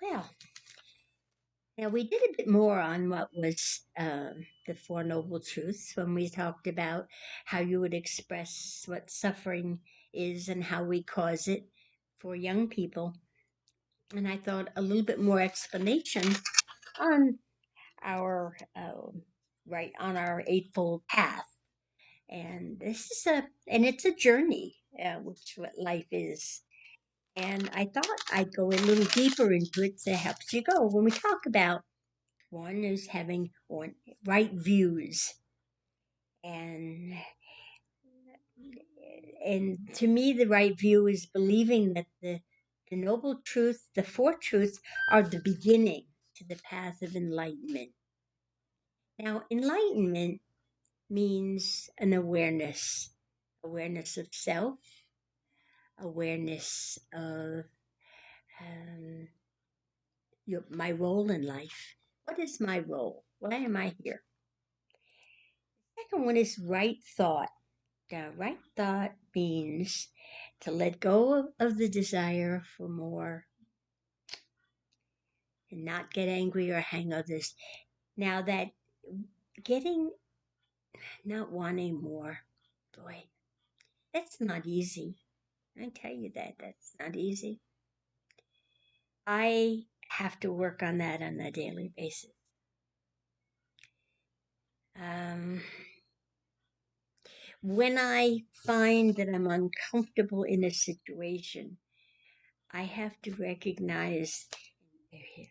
Well, now we did a bit more on what was the Four Noble Truths when we talked about how you would express what suffering is and how we cause it for young people. And I thought a little bit more explanation on our on our eightfold path. And this is it's a journey, which what life is. And I thought I'd go a little deeper into it to help you go. When we talk about one is having right views, and to me, the right view is believing that the noble truth, the four truths, are the beginning to the path of enlightenment. Now, enlightenment means an awareness of self, awareness of um, my role in life. What is my role? Why am I here? Second one is right thought. Right thought means to let go of the desire for more and not get angry or hang others. Now that getting, not wanting more, boy, that's not easy. I tell you that's not easy. I have to work on that on a daily basis. Um, when I find that I'm uncomfortable in a situation, I have to recognize,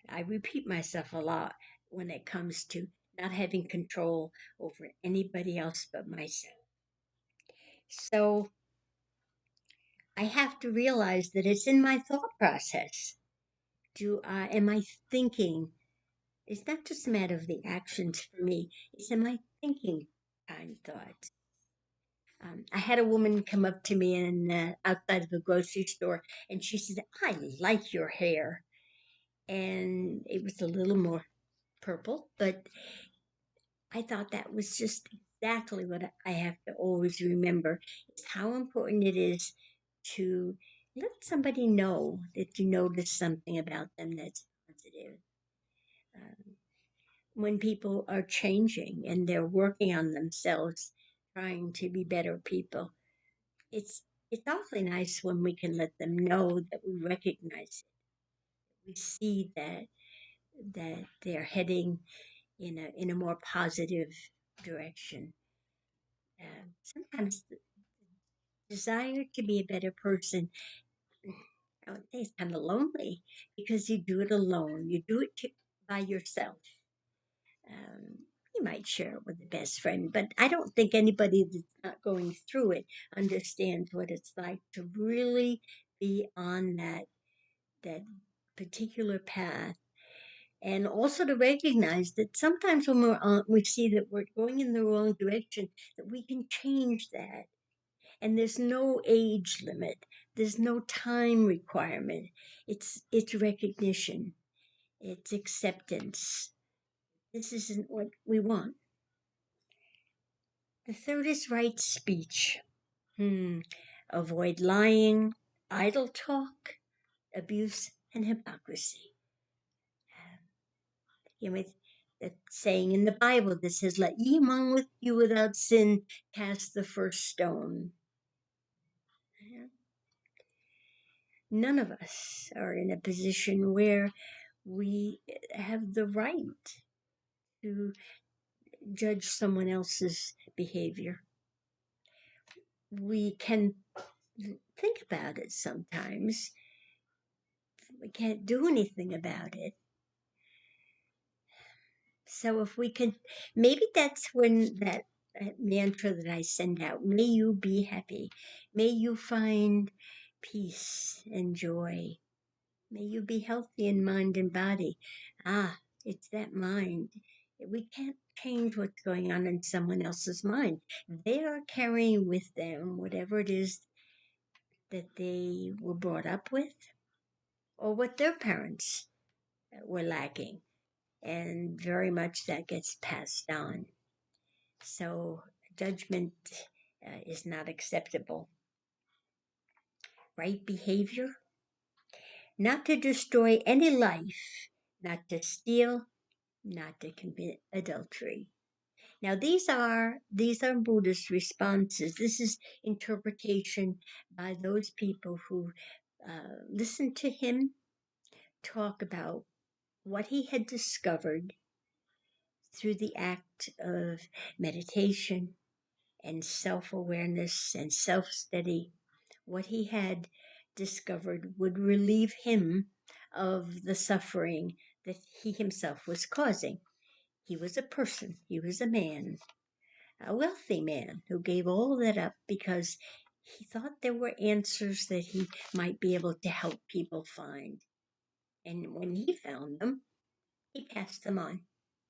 I repeat myself a lot when it comes to not having control over anybody else but myself. So I have to realize that it's in my thought process. Am I thinking? It's not just a matter of the actions for me. It's am I thinking kind thoughts? I had a woman come up to me outside of a grocery store, and she said, "I like your hair," and it was a little more purple, but I thought that was just exactly what I have to always remember is how important it is to let somebody know that you notice something about them that's positive. Um, when people are changing and they're working on themselves, trying to be better people, it's it's awfully nice when we can let them know that we recognize it. We see that they're heading in a more positive direction. Sometimes the desire to be a better person, I would say, it's kind of lonely because you do it alone. You do it by yourself. You might share it with a best friend, but I don't think anybody that's not going through it understands what it's like to really be on that particular path, and also to recognize that sometimes when we see that we're going in the wrong direction, that we can change that. And there's no age limit. There's no time requirement. It's recognition. It's acceptance. This isn't what we want. The third is right speech. Avoid lying, idle talk, abuse, and hypocrisy. You know, that saying in the Bible that says, "Let ye among with you without sin cast the first stone." None of us are in a position where we have the right to judge someone else's behavior. We can think about it sometimes. We can't do anything about it. So if we can, maybe that's when that mantra that I send out, may you be happy. May you find peace and joy. May you be healthy in mind and body. It's that mind. We can't change what's going on in someone else's mind. They are carrying with them whatever it is that they were brought up with or what their parents were lacking. And very much that gets passed on. So judgment is not acceptable. Right behavior. not to destroy any life, not to steal, not to commit adultery. Now these are Buddhist responses. This is interpretation by those people who listened to him talk about what he had discovered through the act of meditation and self-awareness and self-study. What he had discovered would relieve him of the suffering that he himself was causing. He was a person, he was a man, a wealthy man who gave all that up because he thought there were answers that he might be able to help people find. And when he found them, he passed them on,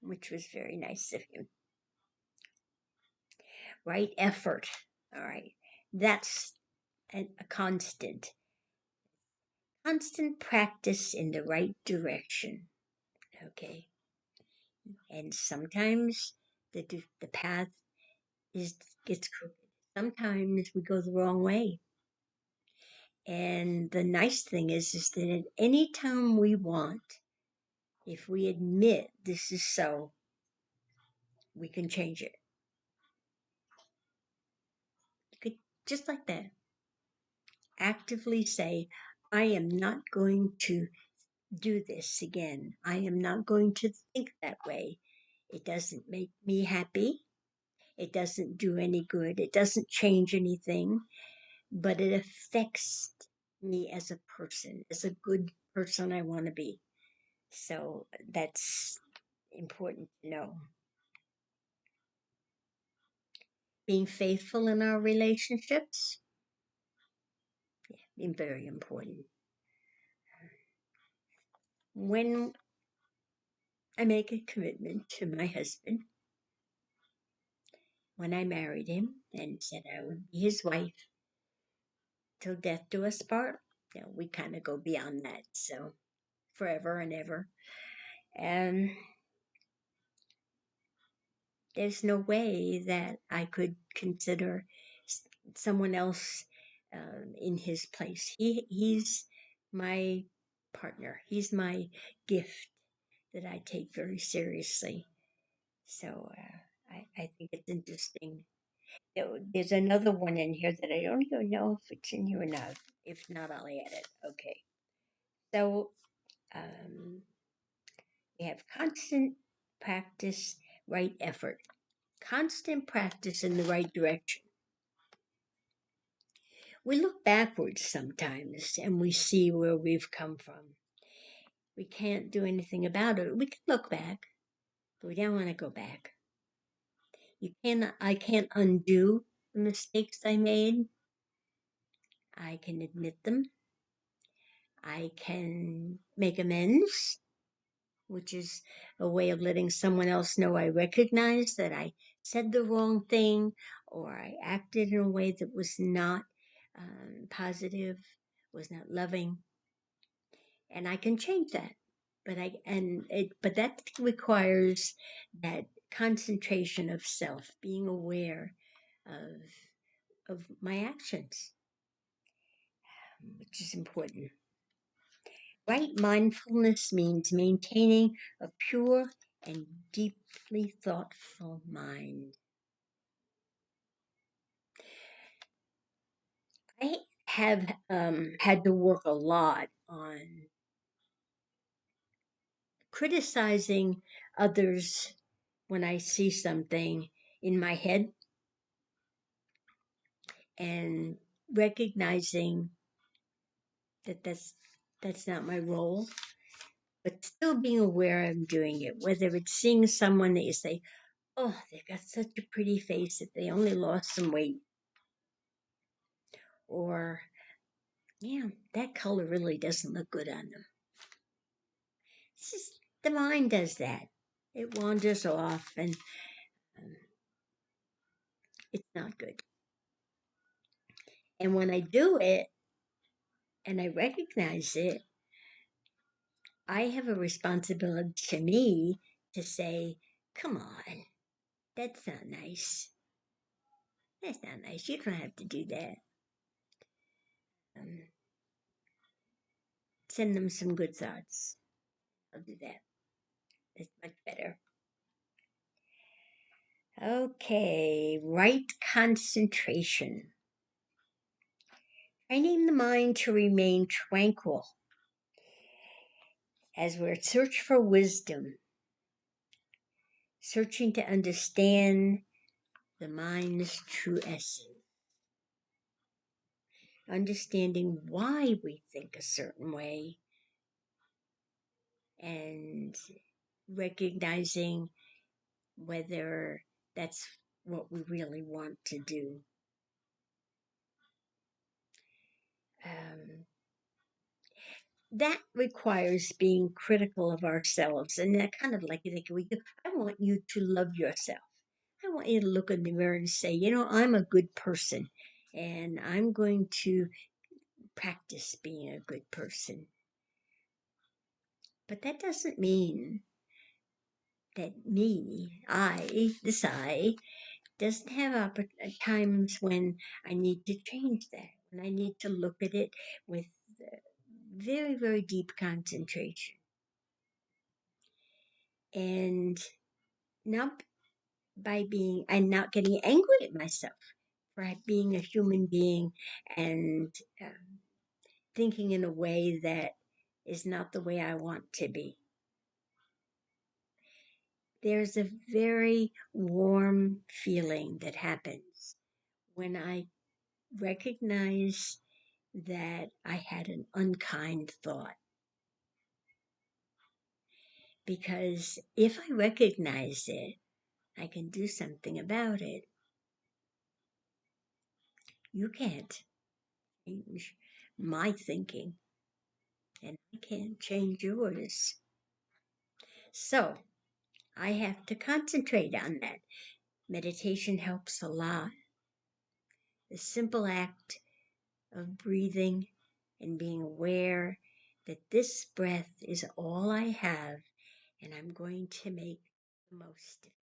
which was very nice of him. Right effort. All right. That's a constant. Constant practice in the right direction. Okay. And sometimes the path gets crooked. Sometimes we go the wrong way. And the nice thing is that at any time we want, if we admit this is so, we can change it. You could just like that actively say, I am not going to do this again. I am not going to think that way. It doesn't make me happy. It doesn't do any good. It doesn't change anything, but it affects me as a person, as a good person I want to be. So that's important to know. Being faithful in our relationships, very important. When I make a commitment to my husband, when I married him and said I would be his wife till death do us part, we kind of go beyond that. So forever and ever. And there's no way that I could consider someone else in his place. He's my partner. He's my gift that I take very seriously. So I think it's interesting. There's another one in here that I don't even know if it's in here or not. If not, I'll add it. Okay. So um, we have constant practice, right effort. Constant practice in the right direction. We look backwards sometimes and we see where we've come from. We can't do anything about it. We can look back, but we don't want to go back. I can't undo the mistakes I made. I can admit them. I can make amends, which is a way of letting someone else know I recognize that I said the wrong thing or I acted in a way that was not positive, was not loving, and I can change that. But that requires that concentration of self, being aware of my actions, which is important. Right mindfulness means maintaining a pure and deeply thoughtful mind. I have had to work a lot on criticizing others when I see something in my head and recognizing that that's not my role, but still being aware I'm doing it. Whether it's seeing someone that you say, "Oh, they've got such a pretty face that they only lost some weight," or "Yeah, that color really doesn't look good on them." It's just the mind does that. It wanders off, and um, it's not good. And when I do it and I recognize it, I have a responsibility to me to say, "Come on, that's not nice. That's not nice. You don't have to do that." Um, send them some good thoughts. I'll do that. It's much better. Okay, right concentration. Training the mind to remain tranquil as we're search for wisdom, searching to understand the mind's true essence, understanding why we think a certain way, and recognizing whether that's what we really want to do. Um, that requires being critical of ourselves, and that kind of like I want you to love yourself. I want you to look in the mirror and say, I'm a good person, and I'm going to practice being a good person. But that doesn't mean that this I, doesn't have times when I need to change that, when I need to look at it with very, very deep concentration. And not I'm not getting angry at myself for being a human being and thinking in a way that is not the way I want to be. There's a very warm feeling that happens when I recognize that I had an unkind thought. Because if I recognize it, I can do something about it. You can't change my thinking, and I can't change yours. So I have to concentrate on that. Meditation helps a lot. The simple act of breathing and being aware that this breath is all I have, and I'm going to make the most of it.